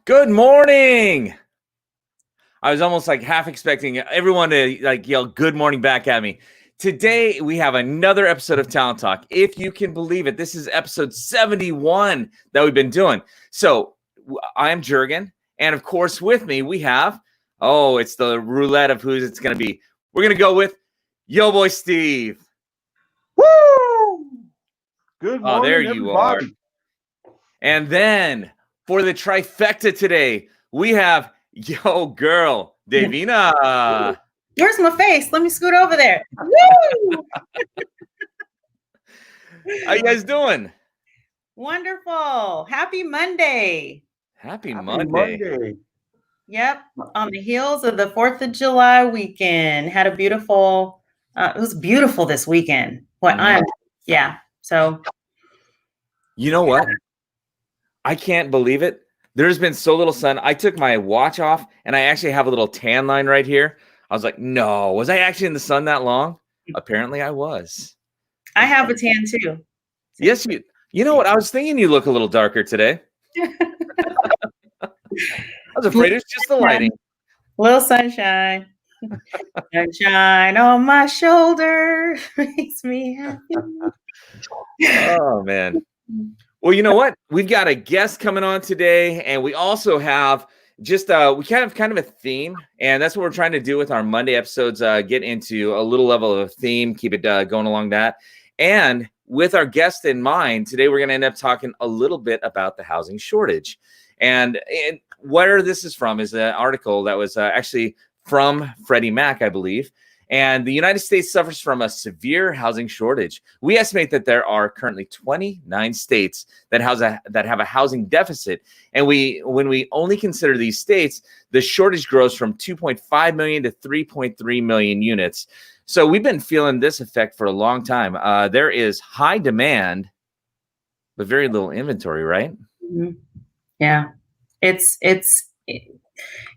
Good morning. I was almost like half expecting everyone to like yell good morning back at me. Today, we have another episode of Talent Talk. If you can believe it, this is episode 71 that we've been doing. So I'm Jurgen. And of course, with me, we have, it's the roulette of who's it's going to be. We're going to go with Yo Boy Steve. Woo! Good morning, there you are. everybody. And then for the trifecta today, we have Yo Girl, Davina. Where's my face? Let me scoot over there. Woo! How you guys doing? Wonderful. Happy Monday. Happy Monday. Yep. On the heels of the 4th of July weekend. Had a beautiful, it was beautiful this weekend. So. You know what? I can't believe it. There's been so little sun. I took my watch off and I actually have a little tan line right here. I was like, no, was I actually in the sun that long? Apparently I was. I have a tan too. Yes, you know what? I was thinking you look a little darker today. I was afraid it was just the lighting. Little sunshine. Sunshine on my shoulder makes me happy. Oh, man. Well, you know what? We've got a guest coming on today, and we also have just we kind of a theme, and that's what we're trying to do with our Monday episodes. Get into a little level of a theme, keep it going along that, and with our guest in mind today, we're going to end up talking a little bit about the housing shortage, and where this is from is an article that was actually from Freddie Mac, I believe. And the United States suffers from a severe housing shortage. We estimate that there are currently 29 states that have a housing deficit. And when we only consider these states, the shortage grows from 2.5 million to 3.3 million units. So we've been feeling this effect for a long time. There is high demand, but very little inventory, right? Mm-hmm.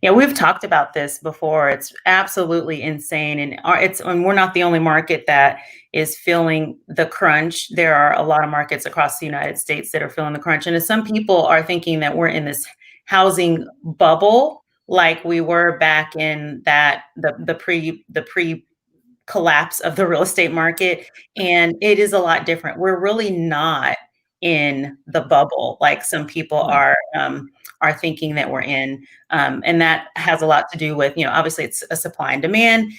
Yeah, we've talked about this before. It's absolutely insane. And we're not the only market that is feeling the crunch. There are a lot of markets across the United States that are feeling the crunch. And some people are thinking that we're in this housing bubble, like we were back in the pre collapse of the real estate market. And it is a lot different. We're really not in the bubble like some people are thinking that we're in, and that has a lot to do with, obviously it's a supply and demand.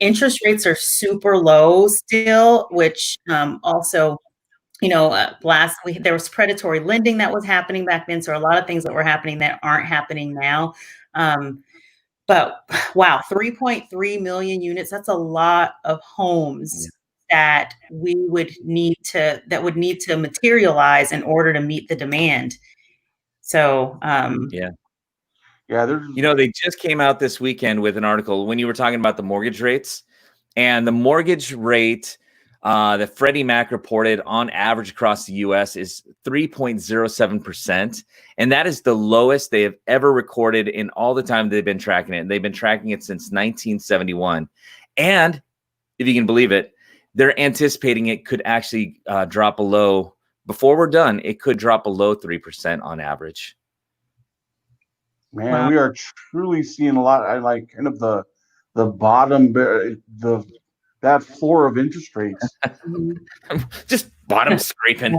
Interest rates are super low still, which also, there was predatory lending that was happening back then, so a lot of things that were happening that aren't happening now. But wow, 3.3 million units, that's a lot of homes that would need to materialize in order to meet the demand. So they just came out this weekend with an article when you were talking about the mortgage rates, and the mortgage rate that Freddie Mac reported on average across the U.S. is 3.07%. And that is the lowest they have ever recorded in all the time they've been tracking it. And they've been tracking it since 1971. And if you can believe it, they're anticipating it could actually drop below, before we're done, it could drop below 3% on average. Man, wow. We are truly seeing a lot. I like kind of the bottom, that floor of interest rates. Just bottom scraping.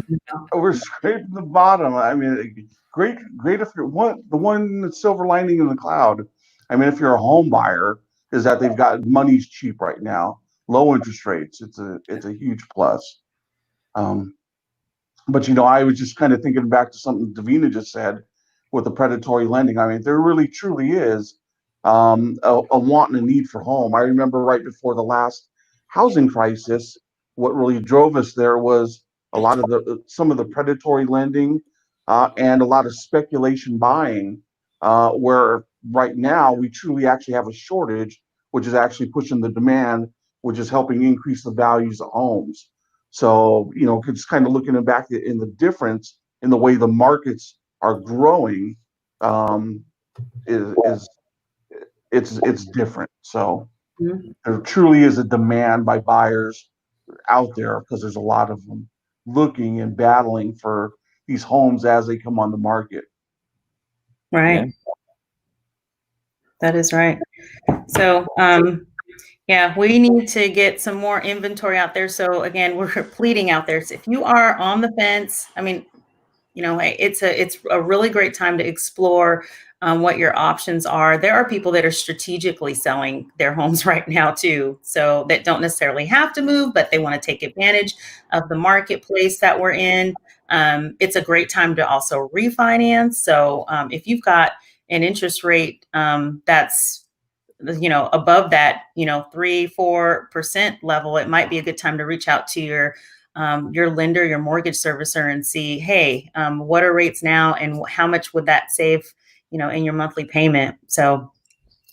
We're scraping the bottom. I mean, great if you're the one silver lining in the cloud. I mean, if you're a home buyer, is that they've got money's cheap right now, low interest rates. It's a huge plus. But I was just kind of thinking back to something Davina just said with the predatory lending. I mean, there really truly is a want and a need for home. I remember right before the last housing crisis, what really drove us there was a lot of some of the predatory lending and a lot of speculation buying, where right now we truly actually have a shortage, which is actually pushing the demand, which is helping increase the values of homes. So, just kind of looking back in the difference in the way the markets are growing, it's different. So there truly is a demand by buyers out there because there's a lot of them looking and battling for these homes as they come on the market. Right. Yeah. That is right. So, yeah, we need to get some more inventory out there. So again, we're pleading out there. So if you are on the fence, I mean, hey, it's a really great time to explore what your options are. There are people that are strategically selling their homes right now too, so that don't necessarily have to move, but they want to take advantage of the marketplace that we're in. It's a great time to also refinance. So if you've got an interest rate that's above that 3-4% level, it might be a good time to reach out to your lender, your mortgage servicer, and see, hey, what are rates now, and how much would that save, in your monthly payment? So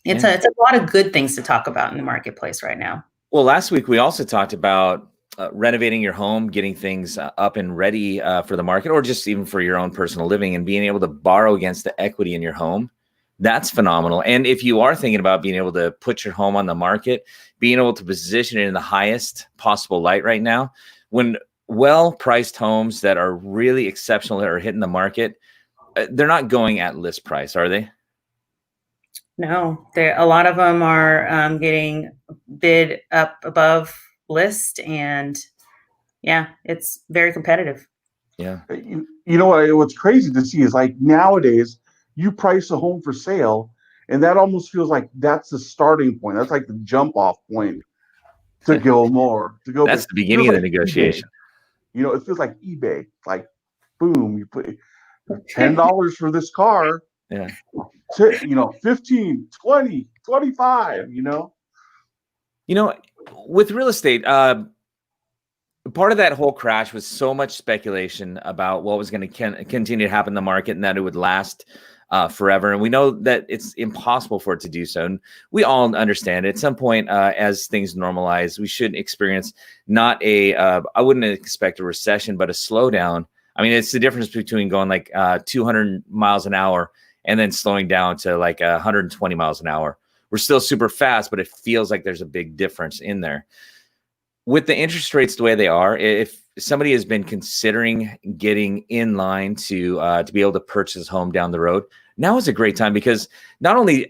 it's a lot of good things to talk about in the marketplace right now. Well, last week we also talked about renovating your home, getting things up and ready for the market, or just even for your own personal living, and being able to borrow against the equity in your home. That's phenomenal. And if you are thinking about being able to put your home on the market, being able to position it in the highest possible light right now, when well-priced homes that are really exceptional that are hitting the market, they're not going at list price, are they? No, a lot of them are getting bid up above list, and yeah, it's very competitive. Yeah. You know what's crazy to see is like nowadays you price a home for sale, and that almost feels like that's the starting point. That's like the jump off point to go more, to go That's big. the beginning of the negotiation. eBay. It feels like eBay. Like, boom, you put $10 for this car. Yeah. 15, 20, 25, With real estate, part of that whole crash was so much speculation about what was going to continue to happen in the market, and that it would last forever. And we know that it's impossible for it to do so. And we all understand it. At some point, as things normalize, we should experience not I wouldn't expect a recession, but a slowdown. I mean, it's the difference between going like 200 miles an hour and then slowing down to like 120 miles an hour. We're still super fast, but it feels like there's a big difference in there. With the interest rates the way they are, if somebody has been considering getting in line to be able to purchase a home down the road, now is a great time, because not only,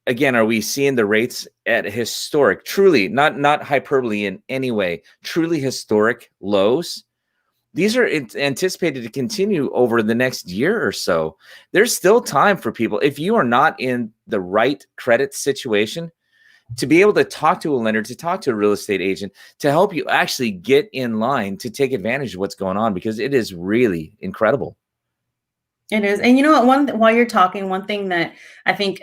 again, are we seeing the rates at historic, truly, not hyperbole in any way, truly historic lows. These are anticipated to continue over the next year or so. There's still time for people. If you are not in the right credit situation, to be able to talk to a lender, to talk to a real estate agent, to help you actually get in line to take advantage of what's going on, because it is really incredible. It is. And you know what, while you're talking, one thing that I think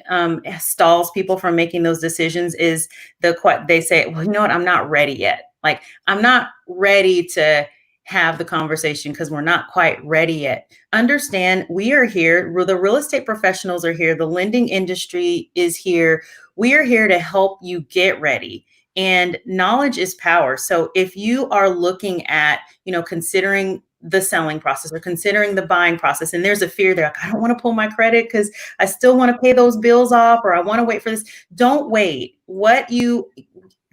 stalls people from making those decisions is they say, well, you know what, I'm not ready yet. Like, I'm not ready to have the conversation because we're not quite ready yet. Understand, we are here. The real estate professionals are here. The lending industry is here. We are here to help you get ready. And knowledge is power. So if you are looking at, considering the selling process or considering the buying process, and there's a fear there, like, I don't want to pull my credit because I still want to pay those bills off, or I want to wait for this. Don't wait.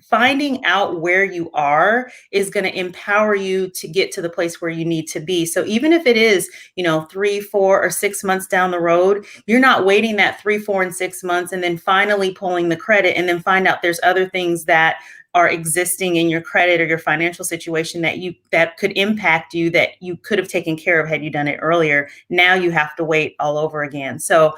Finding out where you are is going to empower you to get to the place where you need to be. So even if it is, 3, 4, or 6 months down the road, you're not waiting that 3, 4, and 6 months and then finally pulling the credit and then find out there's other things that are existing in your credit or your financial situation that could impact you, that you could have taken care of had you done it earlier. Now you have to wait all over again. So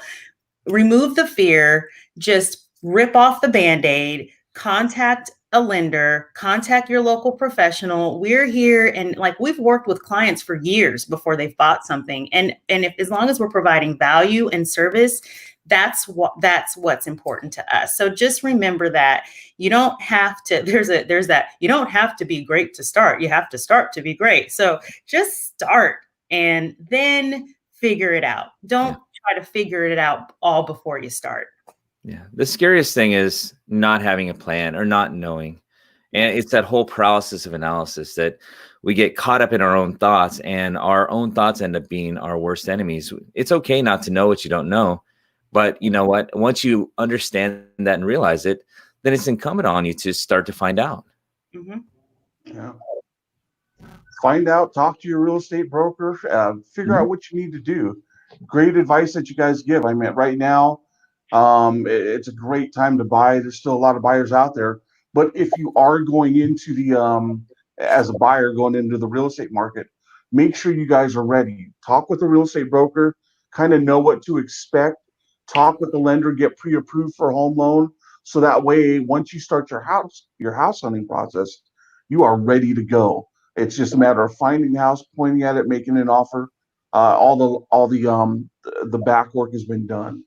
remove the fear, just rip off the Band-Aid, contact a lender, contact your local professional. We're here, and like, we've worked with clients for years before they've bought something. And if, as long as we're providing value and service, that's what's important to us. So just remember that you don't have to, you don't have to be great to start. You have to start to be great. So just start and then figure it out. Don't try to figure it out all before you start. Yeah. The scariest thing is not having a plan or not knowing. And it's that whole paralysis of analysis that we get caught up in our own thoughts, and our own thoughts end up being our worst enemies. It's okay not to know what you don't know. But you know what? Once you understand that and realize it, then it's incumbent on you to start to find out. Mm-hmm. Yeah. Find out, talk to your real estate broker, figure out what you need to do. great advice that you guys give. I mean, right now, it's a great time to buy. There's still a lot of buyers out there. But if you are going into as a buyer going into the real estate market, make sure you guys are ready. Talk with a real estate broker, kind of know what to expect. Talk with the lender, get pre-approved for a home loan. So that way, once you start your house hunting process, you are ready to go. It's just a matter of finding the house, pointing at it, making an offer. The back work has been done.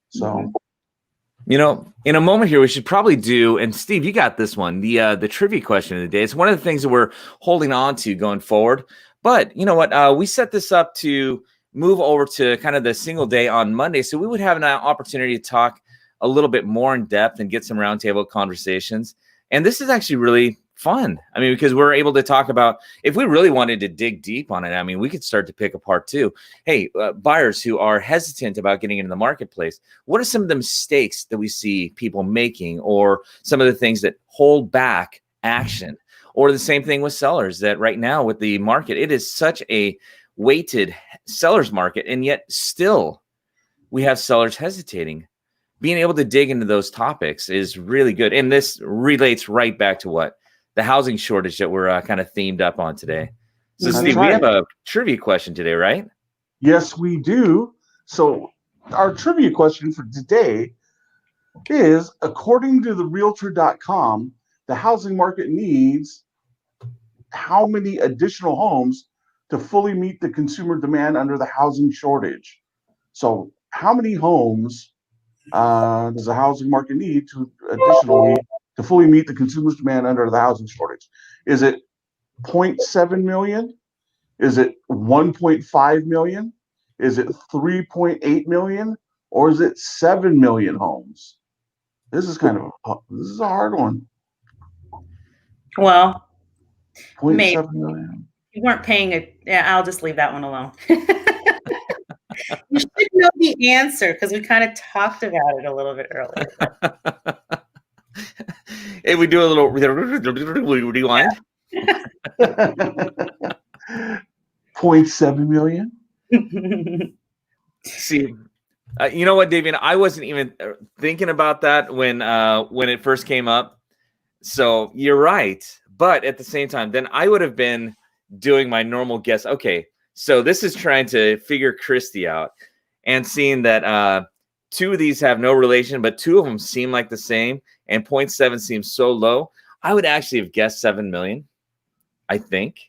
So, in a moment here, we should probably do, and Steve, you got this one, the trivia question of the day. It's one of the things that we're holding on to going forward. But you know what? We set this up to move over to kind of the single day on Monday. So we would have an opportunity to talk a little bit more in depth and get some roundtable conversations. And this is actually really fun. I mean, because we're able to talk about, if we really wanted to dig deep on it, I mean, we could start to pick apart too. Hey, buyers who are hesitant about getting into the marketplace, what are some of the mistakes that we see people making, or some of the things that hold back action? Or the same thing with sellers, that right now with the market, it is such a weighted seller's market, and yet still we have sellers hesitating. Being able to dig into those topics is really good. And this relates right back to what? The housing shortage that we're kind of themed up on today. So, that's Steve, right. we have a trivia question today, right? Yes, we do. So our trivia question for today is, according to the realtor.com, the housing market needs how many additional homes to fully meet the consumer demand under the housing shortage? So how many homes does the housing market need to additionally to fully meet the consumer's demand under the housing shortage? Is it 0.7 million? Is it 1.5 million? Is it 3.8 million? Or is it 7 million homes? This is a hard one. Well, 0.7 million. You weren't paying it. Yeah, I'll just leave that one alone. You should know the answer because we kind of talked about it a little bit earlier. Hey, we do a little rewind. 0.7 million. See, you know what, Davian? I wasn't even thinking about that when it first came up. So you're right. But at the same time, then I would have been doing my normal guess. Okay, so this is trying to figure Christy out and seeing that two of these have no relation, but two of them seem like the same, and 0.7 seems so low. I would actually have guessed 7 million, I think.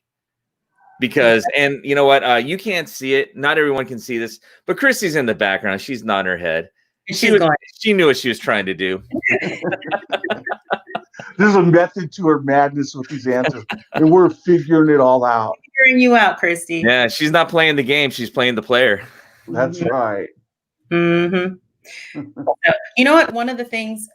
Because, and you know what? You can't see it. Not everyone can see this, but Christy's in the background. She's nodding her head. She knew what she was trying to do. There's a method to her madness with these answers, and we're figuring it all out. Figuring you out, Christy. Yeah, she's not playing the game. She's playing the player. That's right. Mm-hmm. You know what? One of the things,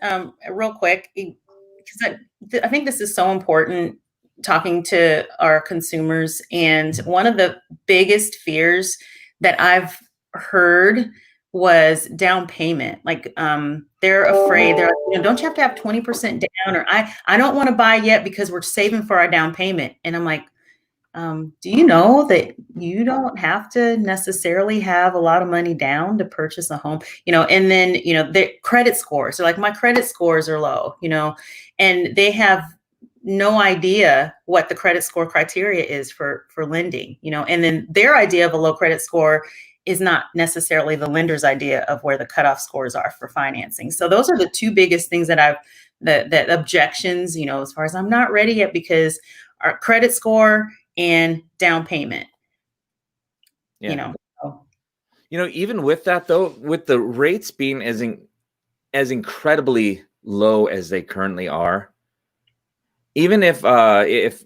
real quick, because I think this is so important, talking to our consumers, and one of the biggest fears that I've heard was down payment. Like they're afraid. They're like, don't you have to have 20% down? Or I don't want to buy yet because we're saving for our down payment. And I'm like, do you know that you don't have to necessarily have a lot of money down to purchase a home? And then, the credit scores. So like, my credit scores are low, and they have no idea what the credit score criteria is for lending, and then their idea of a low credit score is not necessarily the lender's idea of where the cutoff scores are for financing. So those are the two biggest things that that objections, as far as I'm not ready yet because our credit score and down payment, yeah. Even with that though, with the rates being as incredibly low as they currently are, even if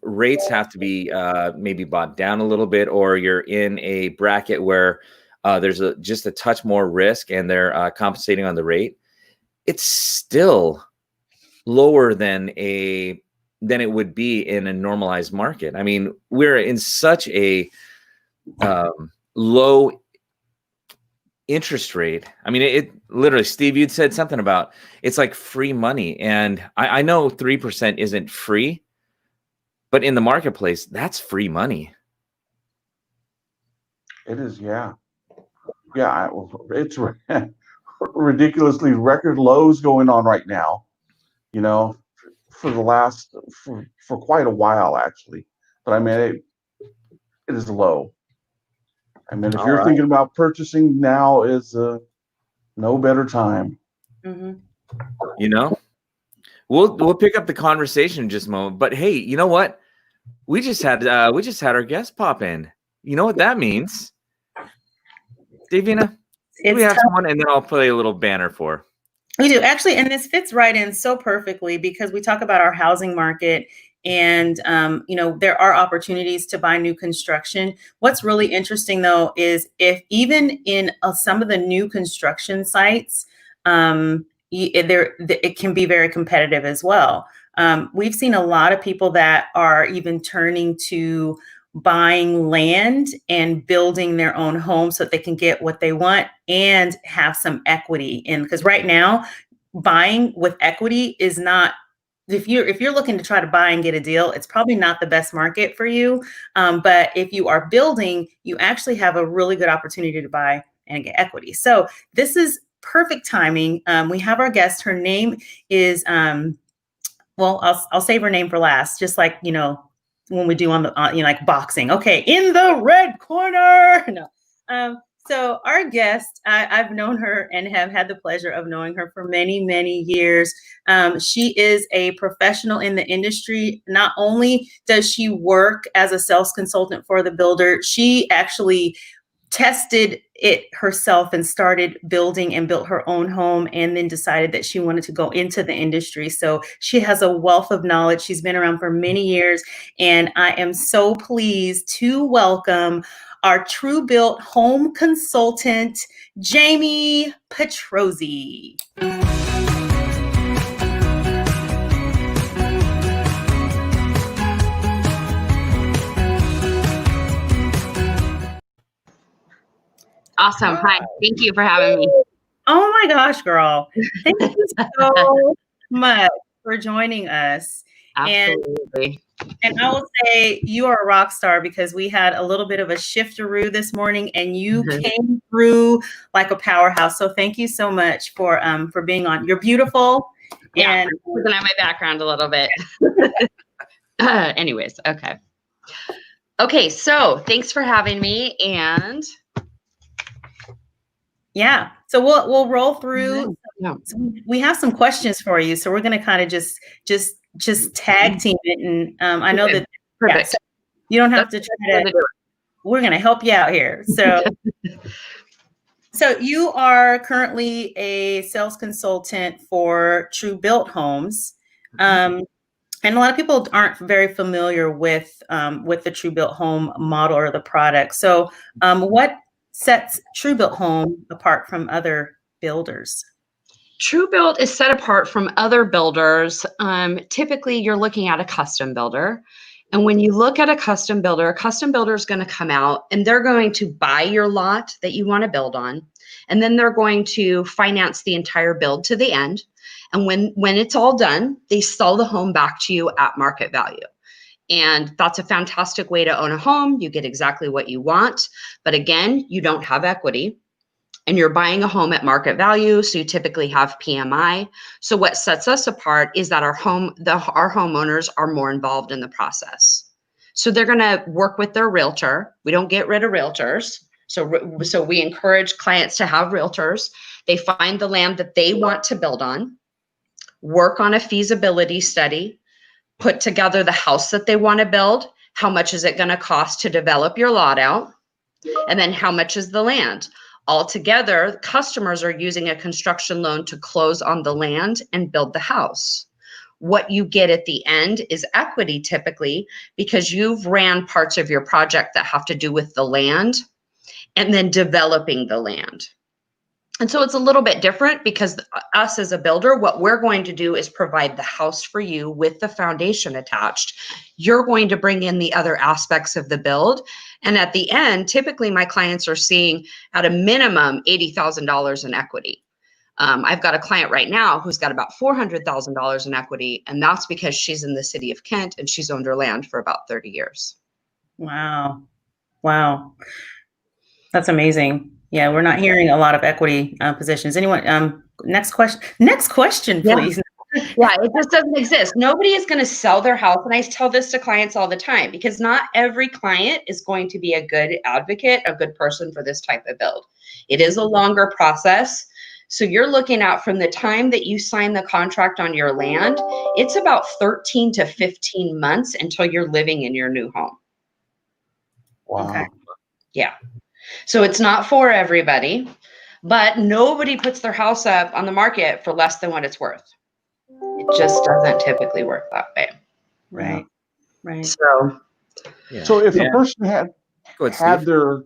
rates have to be maybe bought down a little bit, or you're in a bracket where there's just a touch more risk and they're compensating on the rate, it's still lower than it would be in a normalized market. I mean, we're in such a low interest rate. I mean, it literally, Steve, you'd said something about it's like free money. And I know 3% isn't free, but in the marketplace, that's free money. It is, yeah. Yeah, it's ridiculously record lows going on right now, you know, for the last for quite a while actually. But I mean, it is low. I mean, if All you're right. thinking about purchasing, now is no better time. Mm-hmm. You know, we'll pick up the conversation in just a moment. But hey, you know what? We just had our guest pop in. You know what that means? Davina, do we It's have tough. someone? And then I'll play a little banner for. We do actually, and this fits right in so perfectly because we talk about our housing market, and you know, there are opportunities to buy new construction. What's really interesting though is if even in some of the new construction sites, it can be very competitive as well. We've seen a lot of people that are even turning to buying land and building their own home so that they can get what they want and have some equity in, because right now buying with equity is not, if you're looking to try to buy and get a deal, it's probably not the best market for you. But if you are building, you actually have a really good opportunity to buy and get equity. So this is perfect timing. We have our guest. Her name is well, I'll save her name for last, just like, you know, when we do on the you know, like boxing. Okay, in the red corner. No. So our guest, I've known her and have had the pleasure of knowing her for many, many years. She is a professional in the industry. Not only does she work as a sales consultant for the builder, she actually tested it herself and started building and built her own home, and then decided that she wanted to go into the industry. So she has a wealth of knowledge. She's been around for many years, and I am so pleased to welcome our True Built home consultant, Jamie Petrozzi. Awesome. Hi. Thank you for having me. Oh my gosh, girl. Thank you so much for joining us. Absolutely. And I will say you are a rock star, because we had a little bit of a shifteroo this morning and you came through like a powerhouse. So thank you so much for being on. You're beautiful. Yeah, And looking at my background a little bit. Anyways, okay. Okay, so thanks for having me. And yeah, so we'll roll through. yeah. So we have some questions for you. So we're gonna kind of just tag team it. And I know that Perfect. so you don't have to try to, we're gonna help you out here. So so you are currently a sales consultant for True Built Homes. And a lot of people aren't very familiar with the True Built Home model or the product. So what sets True Built Home apart from other builders? True Built is set apart from other builders. Typically, you're looking at a custom builder. And when you look at a custom builder is going to come out and they're going to buy your lot that you want to build on. And then they're going to finance the entire build to the end. And when it's all done, they sell the home back to you at market value. And that's a fantastic way to own a home. You get exactly what you want. But again, you don't have equity. And you're buying a home at market value, so you typically have PMI. So what sets us apart is that our homeowners are more involved in the process. So they're going to work with their realtor. We don't get rid of realtors. So we encourage clients to have realtors. They find the land that they want to build on, work on a feasibility study, put together the house that they want to build. How much is it going to cost to develop your lot out? And then how much is the land? Altogether, customers are using a construction loan to close on the land and build the house. What you get at the end is equity, typically, because you've ran parts of your project that have to do with the land and then developing the land. And so it's a little bit different, because us as a builder, what we're going to do is provide the house for you with the foundation attached. You're going to bring in the other aspects of the build. And at the end, typically my clients are seeing at a minimum $80,000 in equity. I've got a client right now who's got about $400,000 in equity, and that's because she's in the city of Kent and she's owned her land for about 30 years. Wow. Wow. That's amazing. Yeah, we're not hearing a lot of equity positions. Anyone? Next question. Next question, Yeah. please. Yeah, it just doesn't exist. Nobody is going to sell their house. And I tell this to clients all the time because not every client is going to be a good advocate, a good person for this type of build. It is a longer process. So you're looking at from the time that you sign the contract on your land, it's about 13 to 15 months until you're living in your new home. Wow. Okay. Yeah. So it's not for everybody, but nobody puts their house up on the market for less than what it's worth. It just doesn't typically work that way. Right. Right. So, Yeah. So if Yeah. a person Go ahead, Steve.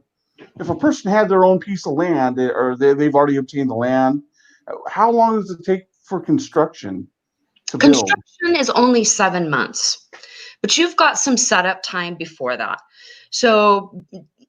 if a person had their own piece of land, or they've already obtained the land, how long does it take for construction to build? construction is only 7 months, but you've got some setup time before that. So,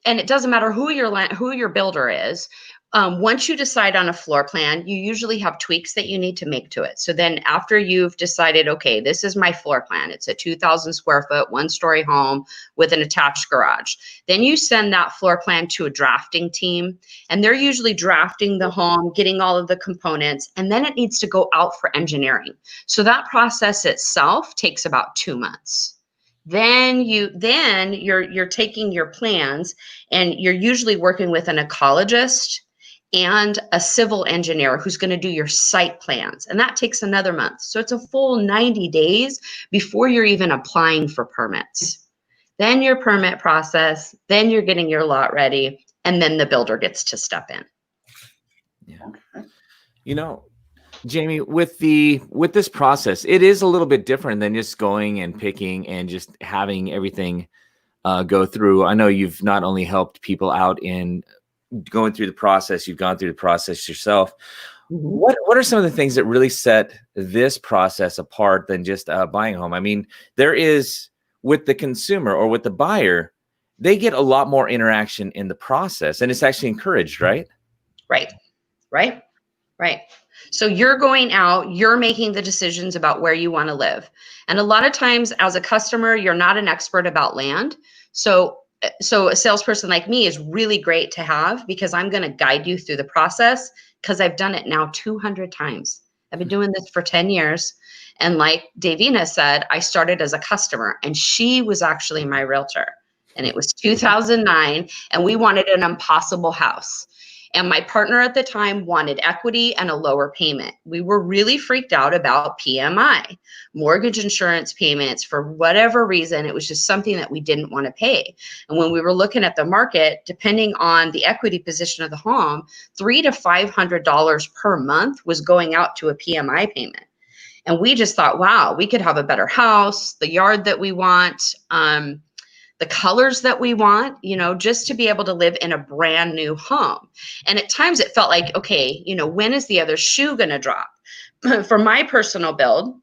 and it doesn't matter who your builder is. Once you decide on a floor plan, you usually have tweaks that you need to make to it. So then after you've decided, okay, this is my floor plan. It's a 2,000 square foot, 1-story home with an attached garage. Then you send that floor plan to a drafting team, and they're usually drafting the home, getting all of the components, and then it needs to go out for engineering. So that process itself takes about 2 months. Then you're taking your plans, and you're usually working with an ecologist and a civil engineer who's going to do your site plans, and that takes another month. So it's a full 90 days before you're even applying for permits. Then your permit process, then you're getting your lot ready, and then the builder gets to step in. Yeah. You know, Jamie, with this process, it is a little bit different than just going and picking and just having everything go through. I know you've not only helped people out in going through the process, you've gone through the process yourself. Mhm. What are some of the things that really set this process apart than just buying a home? I mean, there is, with the consumer or with the buyer, they get a lot more interaction in the process, and it's actually encouraged, right? Right. So you're going out, you're making the decisions about where you want to live. And a lot of times as a customer, you're not an expert about land. So a salesperson like me is really great to have because I'm going to guide you through the process because I've done it now 200 times. I've been doing this for 10 years. And like Davina said, I started as a customer and she was actually my realtor. And it was 2009 and we wanted an impossible house. And my partner at the time wanted equity and a lower payment. We were really freaked out about PMI, mortgage insurance payments. For whatever reason, it was just something that we didn't want to pay. And when we were looking at the market, depending on the equity position of the home, $300 to $500 per month was going out to a PMI payment. And we just thought, wow, we could have a better house, the yard that we want, the colors that we want, just to be able to live in a brand new home. And at times it felt like, okay, when is the other shoe going to drop? For my personal build,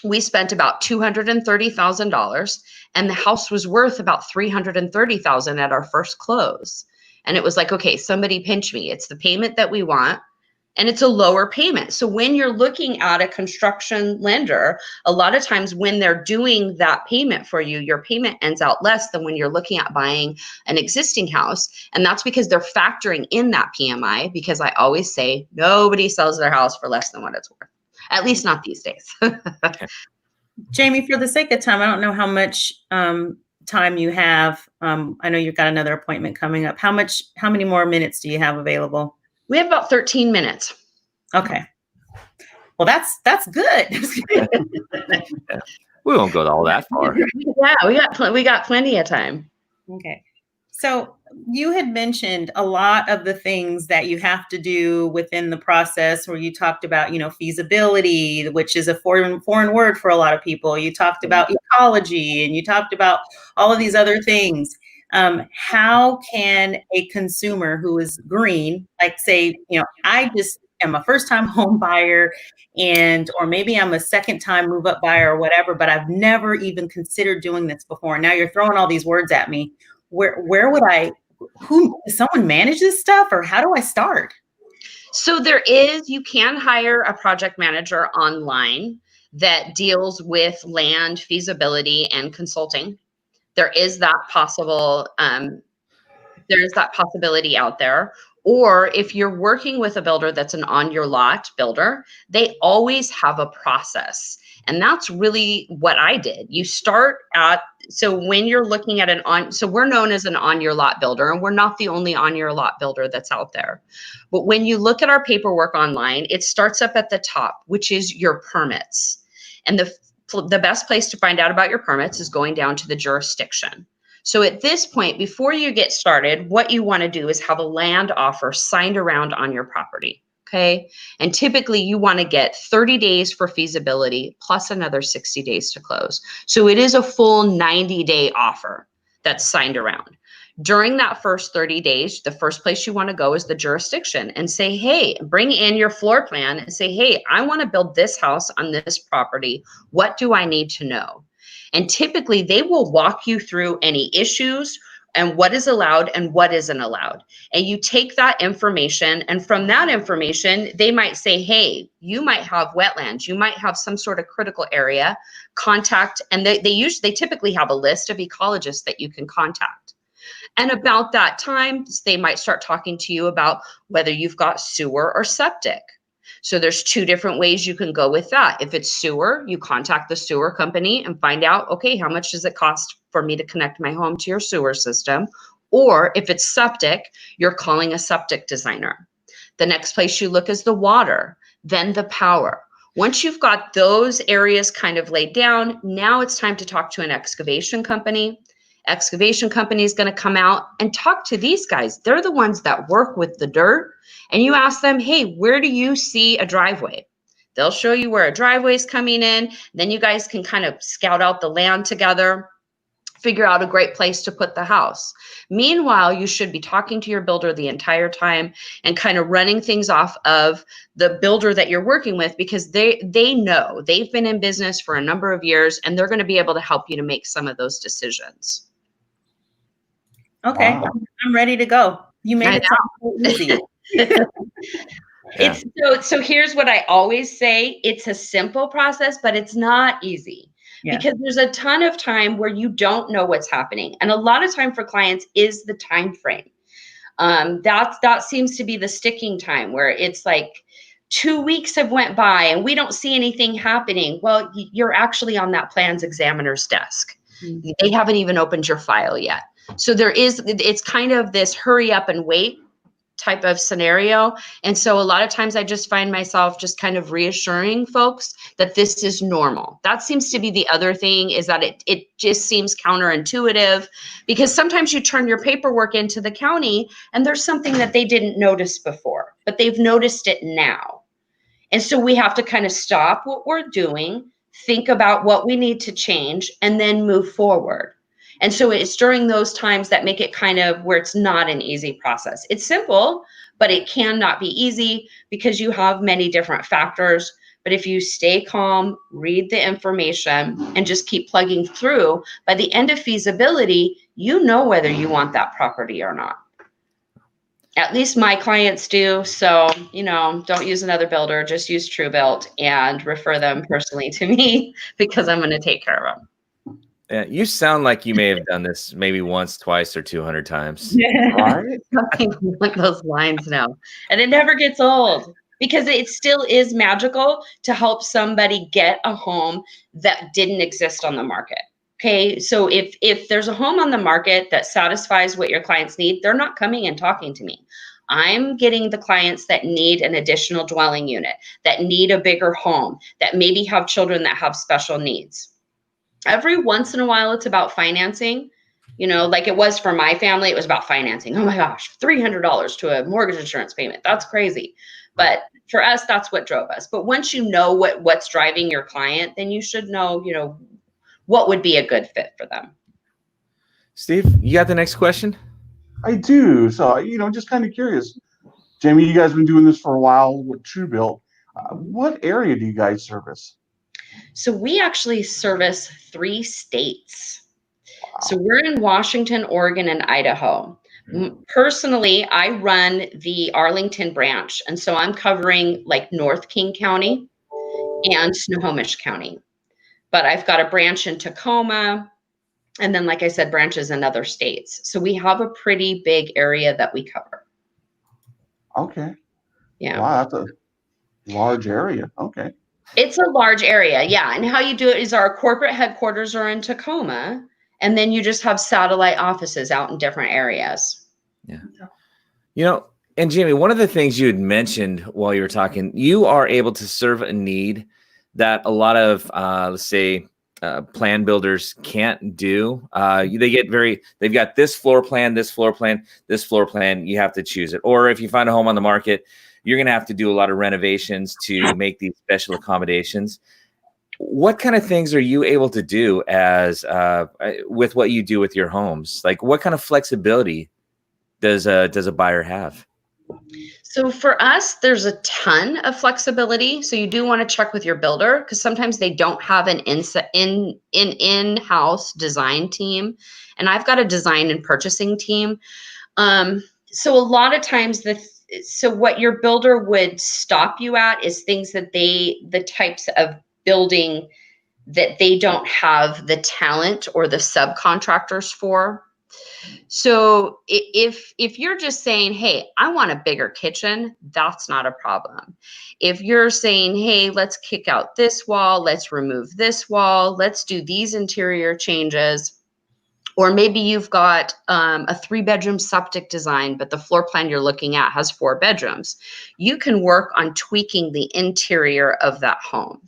we spent about $230,000 and the house was worth about $330,000 at our first close. And it was like, okay, somebody pinch me. It's the payment that we want. And it's a lower payment. So when you're looking at a construction lender, a lot of times when they're doing that payment for you, your payment ends out less than when you're looking at buying an existing house. And that's because they're factoring in that PMI, because I always say nobody sells their house for less than what it's worth, at least not these days. Jamie, for the sake of time, I don't know how much time you have. I know you've got another appointment coming up. How many more minutes do you have available? We have about 13 minutes. Okay. Well, that's good. We won't go all that far. Yeah, we got plenty of time. Okay. So you had mentioned a lot of the things that you have to do within the process, where you talked about, feasibility, which is a foreign word for a lot of people. You talked about ecology, and you talked about all of these other things. How can a consumer who is green, like say, I just am a first-time home buyer, or maybe I'm a second-time move-up buyer or whatever, but I've never even considered doing this before. Now you're throwing all these words at me. Where would does someone manage this stuff, or how do I start? So you can hire a project manager online that deals with land feasibility and consulting. There is that possibility out there. Or if you're working with a builder that's an on your lot builder, they always have a process. And that's really what I did. You start at, so when you're looking at so we're known as an on your lot builder, and we're not the only on your lot builder that's out there. But when you look at our paperwork online, it starts up at the top, which is your permits. And the best place to find out about your permits is going down to the jurisdiction. So at this point, before you get started, what you want to do is have a land offer signed around on your property. Okay. And typically you want to get 30 days for feasibility plus another 60 days to close. So it is a full 90-day offer that's signed around. During that first 30 days, the first place you want to go is the jurisdiction and say, hey, bring in your floor plan and say, hey, I want to build this house on this property. What do I need to know? And typically they will walk you through any issues and what is allowed and what isn't allowed. And you take that information, and from that information, they might say, hey, you might have wetlands, you might have some sort of critical area, contact, and they typically have a list of ecologists that you can contact. And about that time, they might start talking to you about whether you've got sewer or septic. So there's two different ways you can go with that. If it's sewer, you contact the sewer company and find out, okay, how much does it cost for me to connect my home to your sewer system? Or if it's septic, you're calling a septic designer. The next place you look is the water, then the power. Once you've got those areas kind of laid down, now it's time to talk to an excavation company. Excavation company is going to come out and talk to these guys. They're the ones that work with the dirt. And you ask them, hey, where do you see a driveway? They'll show you where a driveway is coming in. Then you guys can kind of scout out the land together, figure out a great place to put the house. Meanwhile, you should be talking to your builder the entire time and kind of running things off of the builder that you're working with, because they know, they've been in business for a number of years, and they're going to be able to help you to make some of those decisions. Okay, wow. I'm ready to go. You made it sound so easy. So here's what I always say. It's a simple process, but it's not easy. Yeah. Because there's a ton of time where you don't know what's happening. And a lot of time for clients is the time frame. That seems to be the sticking time, where it's like 2 weeks have went by and we don't see anything happening. Well, you're actually on that plans examiner's desk. Mm-hmm. They haven't even opened your file yet. So it's kind of this hurry up and wait type of scenario. And so a lot of times I just find myself just kind of reassuring folks that this is normal. That seems to be the other thing, is that it just seems counterintuitive, because sometimes you turn your paperwork into the county and there's something that they didn't notice before, but they've noticed it now. And so we have to kind of stop what we're doing, think about what we need to change, and then move forward. And so it's during those times that make it kind of where it's not an easy process. It's simple, but it cannot be easy because you have many different factors. But if you stay calm, read the information, and just keep plugging through, by the end of feasibility, you know whether you want that property or not. At least my clients do. So, don't use another builder, just use TrueBuilt and refer them personally to me, because I'm going to take care of them. Yeah, you sound like you may have done this maybe once, twice, or 200 times. Yeah. Right? Something like those lines now. And it never gets old, because it still is magical to help somebody get a home that didn't exist on the market. Okay, so if there's a home on the market that satisfies what your clients need, they're not coming and talking to me. I'm getting the clients that need an additional dwelling unit, that need a bigger home, that maybe have children that have special needs. Every once in a while, it's about financing, like it was for my family. It was about financing. Oh my gosh, $300 to a mortgage insurance payment. That's crazy. But for us, that's what drove us. But once you know what's driving your client, then you should know, what would be a good fit for them. Steve, you got the next question? I do. So, just kind of curious. Jamie, you guys have been doing this for a while with TrueBuilt. What area do you guys service? So we actually service 3 states. Wow. So we're in Washington, Oregon, and Idaho. Personally, I run the Arlington branch. And so I'm covering like North King County and Snohomish County. But I've got a branch in Tacoma. And then, like I said, branches in other states. So we have a pretty big area that we cover. Okay. Yeah. Wow, that's a large area. Okay. It's a large area, yeah. And how you do it is our corporate headquarters are in Tacoma, and then you just have satellite offices out in different areas. Yeah. You know, and Jamie, one of the things you had mentioned while you were talking, you are able to serve a need that a lot of, let's say, plan builders can't do. They've got this floor plan, this floor plan, this floor plan. You have to choose it. Or if you find a home on the market, you're going to have to do a lot of renovations to make these special accommodations. What kind of things are you able to do as with what you do with your homes? Like, what kind of flexibility does a buyer have? So for us, there's a ton of flexibility. So you do want to check with your builder because sometimes they don't have an in-house design team. And I've got a design and purchasing team. So a lot of times so what your builder would stop you at is things that the types of building that they don't have the talent or the subcontractors for. So if you're just saying, hey, I want a bigger kitchen, that's not a problem. If you're saying, hey, let's kick out this wall, let's remove this wall, let's do these interior changes, or maybe you've got a 3-bedroom septic design, but the floor plan you're looking at has 4 bedrooms. You can work on tweaking the interior of that home.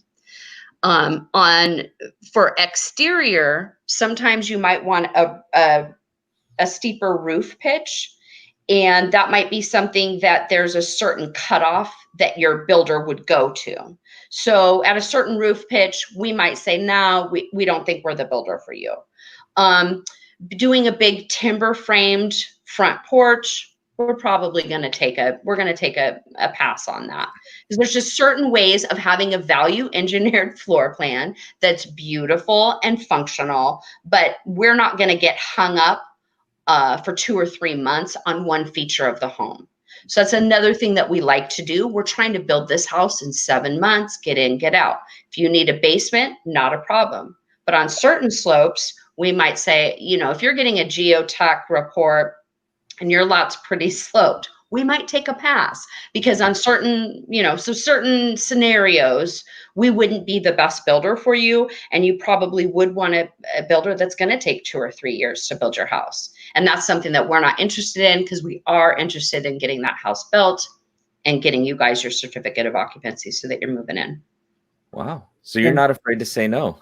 For exterior, sometimes you might want a steeper roof pitch, and that might be something that there's a certain cutoff that your builder would go to. So at a certain roof pitch, we might say, no, we don't think we're the builder for you. Doing a big timber framed front porch, we're probably going to take a pass on that, because there's just certain ways of having a value engineered floor plan that's beautiful and functional, but we're not going to get hung up for 2 or 3 months on one feature of the home. So that's another thing that we like to do. We're trying to build this house in 7 months, get in, get out. If you need a basement, not a problem. But on certain slopes, we might say, if you're getting a geotech report and your lot's pretty sloped, we might take a pass, because on certain scenarios, we wouldn't be the best builder for you. And you probably would want a builder that's going to take 2 or 3 years to build your house. And that's something that we're not interested in, because we are interested in getting that house built and getting you guys your certificate of occupancy so that you're moving in. Wow. So you're not afraid to say no?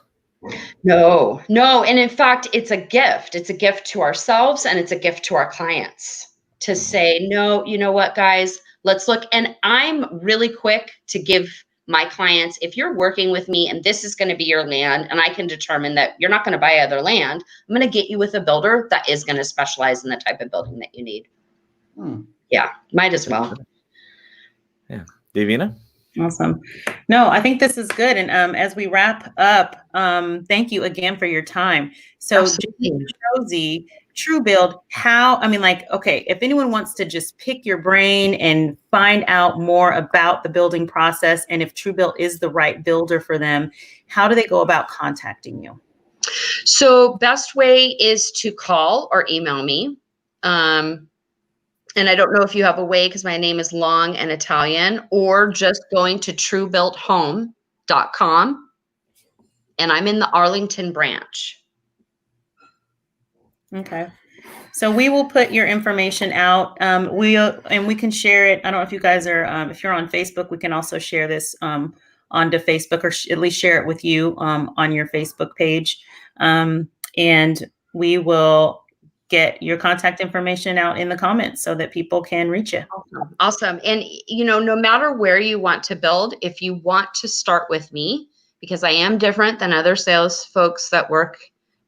No. And in fact, it's a gift. It's a gift to ourselves, and it's a gift to our clients to say, no, you know what, guys, let's look. And I'm really quick to give my clients, if you're working with me and this is going to be your land, and I can determine that you're not going to buy other land, I'm going to get you with a builder that is going to specialize in the type of building that you need. Yeah, might as well. Yeah. Davina? Awesome. No, I think this is good. And as we wrap up, thank you again for your time. So Jamie Petrozzi, TrueBuild, okay, if anyone wants to just pick your brain and find out more about the building process, and if TrueBuild is the right builder for them, how do they go about contacting you? So best way is to call or email me. And I don't know if you have a way, because my name is long and Italian, or just going to truebuilthome.com. And I'm in the Arlington branch. Okay. So we will put your information out. We can share it. I don't know if you guys are, if you're on Facebook, we can also share this onto Facebook, or at least share it with you on your Facebook page. And we will get your contact information out in the comments so that people can reach you. Awesome. And, no matter where you want to build, if you want to start with me, because I am different than other sales folks that work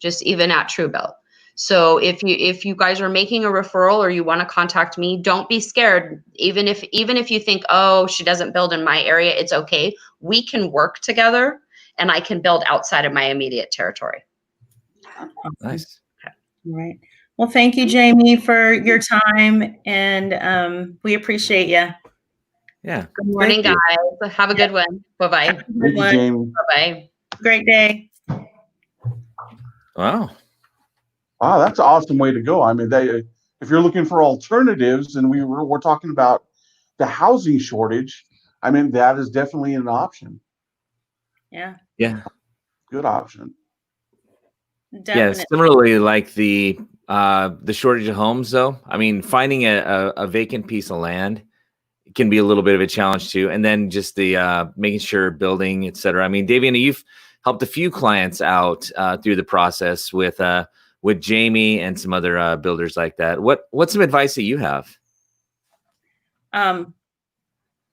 just even at TrueBuild. So if you guys are making a referral or you want to contact me, don't be scared. Even if you think, oh, she doesn't build in my area, it's okay. We can work together, and I can build outside of my immediate territory. Nice. Okay. All right. Well, thank you, Jamie, for your time, and we appreciate you. Yeah. Good morning, guys. Have a good one. Bye-bye. Thank you, Jamie. Bye-bye. Great day. Wow. Wow, that's an awesome way to go. I mean, if you're looking for alternatives, and we're talking about the housing shortage, I mean, that is definitely an option. Yeah. Yeah. Good option. Definitely. Yeah. Similarly, like the shortage of homes, though. I mean, finding a vacant piece of land can be a little bit of a challenge too. And then just the making sure building, et cetera. I mean, Davian, you've helped a few clients out through the process with Jamie and some other builders like that. What's some advice that you have?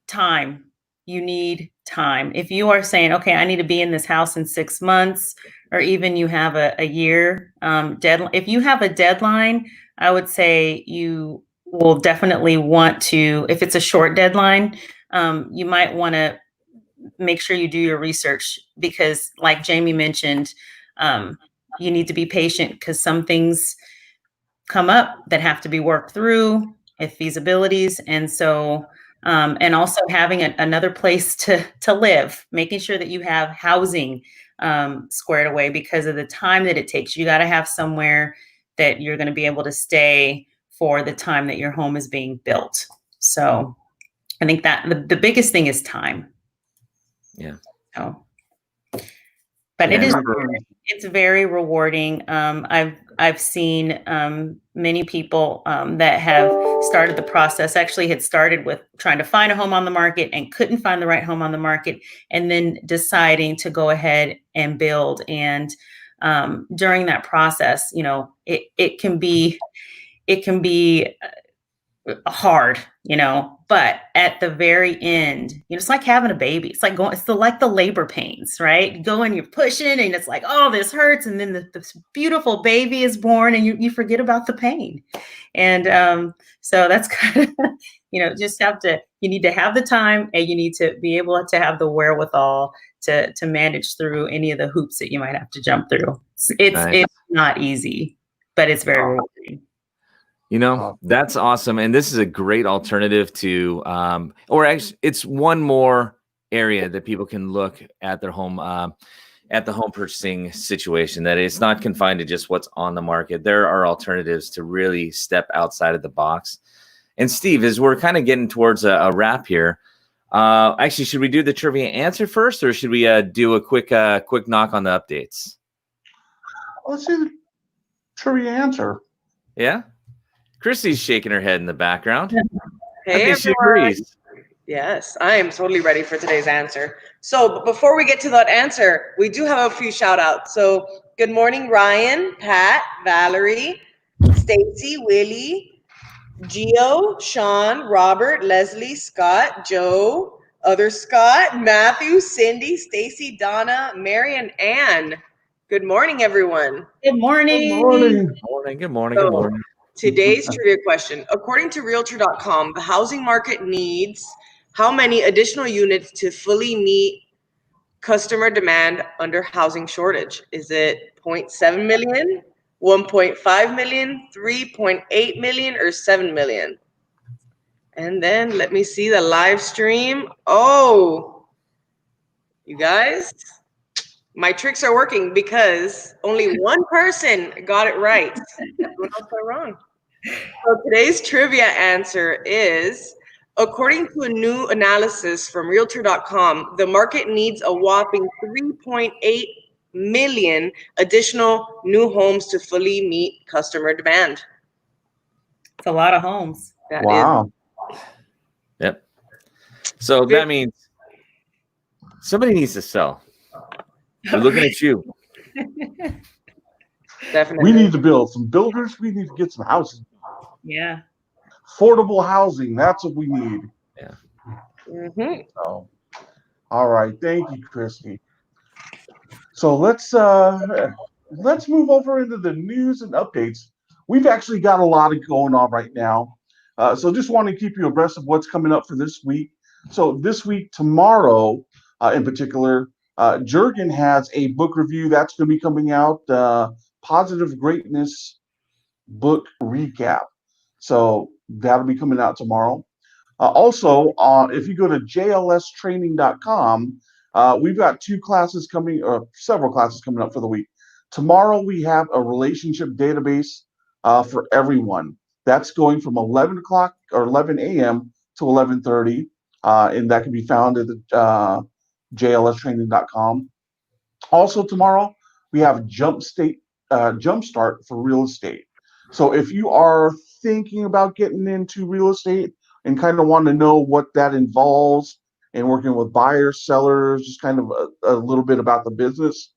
Time. You need time. If you are saying, okay, I need to be in this house in 6 months, or even you have a year deadline. If you have a deadline, I would say you will definitely want to, if it's a short deadline, you might want to make sure you do your research, because like Jamie mentioned, you need to be patient because some things come up that have to be worked through with feasibilities. And so, and also having another place to live, making sure that you have housing squared away, because of the time that it takes. You got to have somewhere that you're going to be able to stay for the time that your home is being built. So I think that the biggest thing is time. Yeah. So, but Yeah, it's very rewarding. I've seen many people that have started the process, actually had started with trying to find a home on the market and couldn't find the right home on the market, and then deciding to go ahead and build. And during that process, you know, it can be hard, you know, but at the very end, you know, it's like having a baby. It's like like the labor pains, right? You go and you're pushing and it's like, oh, this hurts. And then this beautiful baby is born and you forget about the pain. And so that's kind of, you know, you need to have the time, and you need to be able to have the wherewithal to manage through any of the hoops that you might have to jump through. It's not easy, but it's very rewarding. You know, that's awesome. And this is a great alternative to, or actually it's one more area that people can look at their home, at the home purchasing situation, that it's not confined to just what's on the market. There are alternatives to really step outside of the box. And Steve, as we're kind of getting towards a wrap here, actually, should we do the trivia answer first, or should we do a quick knock on the updates? Let's do the trivia answer. Yeah. Christy's shaking her head in the background. Hey, she agrees. Yes, I am totally ready for today's answer. So before we get to that answer, we do have a few shout outs. So good morning, Ryan, Pat, Valerie, Stacy, Willie, Gio, Sean, Robert, Leslie, Scott, Joe, other Scott, Matthew, Cindy, Stacy, Donna, Mary, and Ann. Good morning, everyone. Good morning. Good morning. Good morning. Good morning. Today's trivia question. According to Realtor.com, the housing market needs how many additional units to fully meet customer demand under housing shortage? Is it 0.7 million, 1.5 million, 3.8 million, or 7 million? And then let me see the live stream. Oh, you guys, my tricks are working because only one person got it right. Everyone else got it wrong. So today's trivia answer is, according to a new analysis from Realtor.com, the market needs a whopping 3.8 million additional new homes to fully meet customer demand. It's a lot of homes. Wow. Yep. So that means somebody needs to sell. We're looking at you. Definitely. We need to build some builders. We need to get some houses. Yeah. Affordable housing. That's what we need. Yeah. Mm-hmm. So, all right. Thank you, Christy. So let's move over into the news and updates. We've actually got a lot of going on right now. So just want to keep you abreast of what's coming up for this week. So this week, tomorrow, in particular, Jurgen has a book review that's going to be coming out. Positive Greatness book recap. So that'll be coming out tomorrow. Also, if you go to jlstraining.com, we've got several classes coming up for the week. Tomorrow we have a relationship database for everyone. That's going from 11 o'clock or 11 a.m. to 11:30, and that can be found at the jlstraining.com. Also tomorrow, we have Jumpstart for real estate. So if you are thinking about getting into real estate and kind of want to know what that involves and working with buyers, sellers, just kind of a little bit about the business,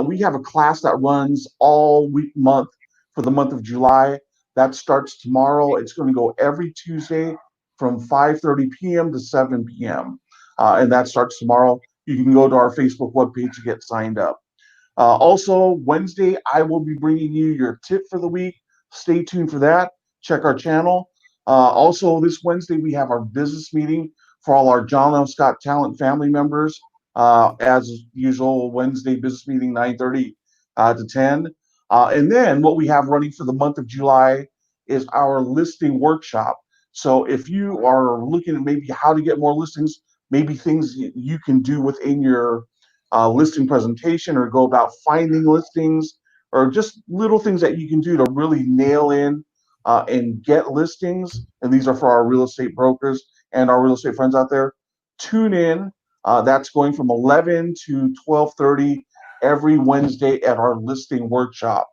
we have a class that runs all month for the month of July. That starts tomorrow. It's going to go every Tuesday from 5:30 p.m. to 7 p.m. And that starts tomorrow. You can go to our Facebook webpage to get signed up. Also, Wednesday, I will be bringing you your tip for the week. Stay tuned for that. Check our channel. Also, this Wednesday, we have our business meeting for all our John L. Scott Talent family members. As usual, Wednesday business meeting, 9:30 to 10. And then what we have running for the month of July is our listing workshop. So if you are looking at maybe how to get more listings, maybe things you can do within your listing presentation or go about finding listings, or just little things that you can do to really nail in and get listings. And these are for our real estate brokers and our real estate friends out there. Tune in. That's going from 11 to 12:30 every Wednesday at our listing workshop.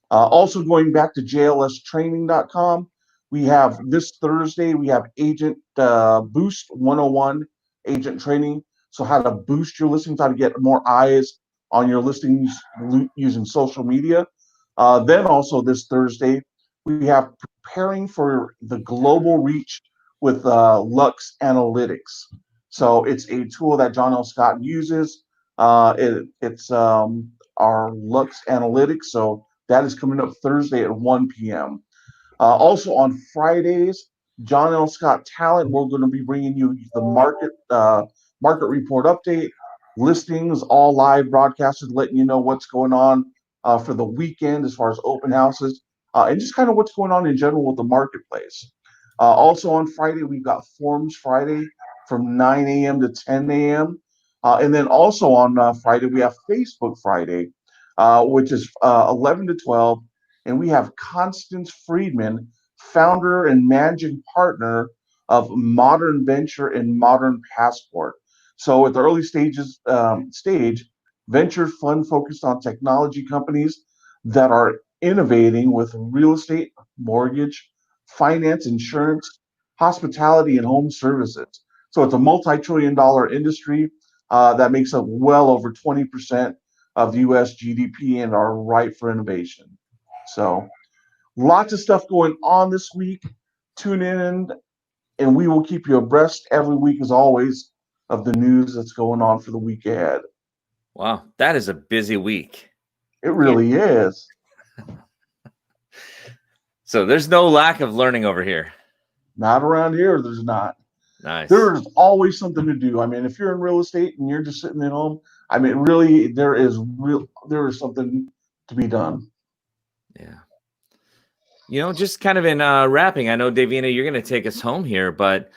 Also going back to jlstraining.com, we have this Thursday, we have Agent Boost 101 agent training. So how to boost your listings, how to get more eyes on your listings using social media. Then also this Thursday, we have preparing for the global reach with Lux Analytics. So it's a tool that John L. Scott uses. It's our Lux Analytics. So that is coming up Thursday at 1 p.m. Also on Fridays, John L. Scott Talent, we're going to be bringing you the market report update, listings, all live broadcasted, letting you know what's going on for the weekend as far as open houses, and just kind of what's going on in general with the marketplace. Also on Friday, we've got Forms Friday from 9 a.m. to 10 a.m. And then also on Friday, we have Facebook Friday, which is 11 to 12. And we have Constance Friedman, founder and managing partner of Modern Venture and Modern Passport. So at the early stage, venture fund focused on technology companies that are innovating with real estate, mortgage, finance, insurance, hospitality, and home services. So it's a multi-trillion-dollar industry that makes up well over 20% of the U.S. GDP and are ripe for innovation. So lots of stuff going on this week. Tune in, and we will keep you abreast every week, as always, of the news that's going on for the week ahead. Wow, that is a busy week. It really is. So there's no lack of learning over here. Not around here, there's not. Nice. There's always something to do. I mean, if you're in real estate and you're just sitting at home, I mean, really, there is something to be done. Yeah. You know, just kind of in wrapping, I know, Davina, you're going to take us home here, but,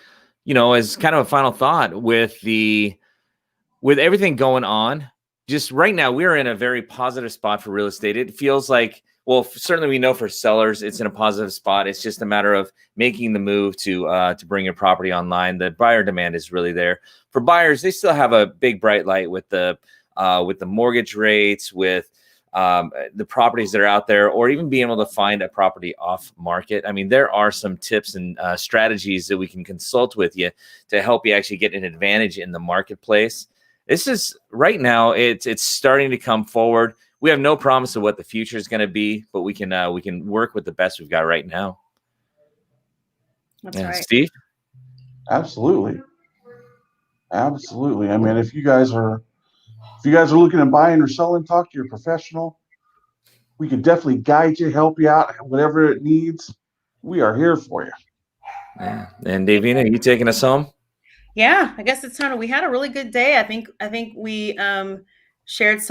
you know, as kind of a final thought with everything going on, just right now, we're in a very positive spot for real estate. It feels like, well, certainly we know for sellers, it's in a positive spot. It's just a matter of making the move to bring your property online. The buyer demand is really there. For buyers, they still have a big bright light with the mortgage rates, with the properties that are out there, or even being able to find a property off market. I mean, there are some tips and strategies that we can consult with you to help you actually get an advantage in the marketplace. This is right now, it's starting to come forward. We have no promise of what the future is going to be, but we can work with the best we've got right now. That's right. Steve? Absolutely. I mean, if you guys are looking at buying or selling, talk to your professional. We can definitely guide you, help you out, whatever it needs. We are here for you. Yeah. And Davina, you taking us home? Yeah, I guess it's time. We had a really good day. I think we shared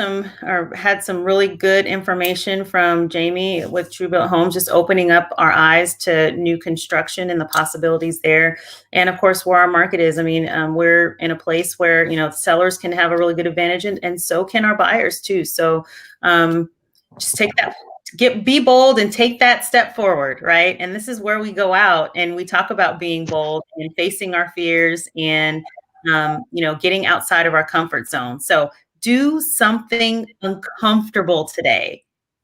had some really good information from Jamie with TrueBuilt Homes, just opening up our eyes to new construction and the possibilities there. And of course, where our market is. I mean, we're in a place where, you know, sellers can have a really good advantage, and so can our buyers too. So just take be bold and take that step forward, right? And this is where we go out and we talk about being bold and facing our fears and getting outside of our comfort zone. So do something uncomfortable today.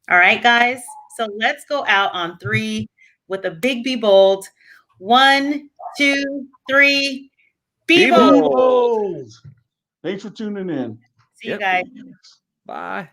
All right, guys. So let's go out on 3 with a big be bold. 1, 2, 3. Be bold. Bold. Thanks for tuning in. See you guys. Bye.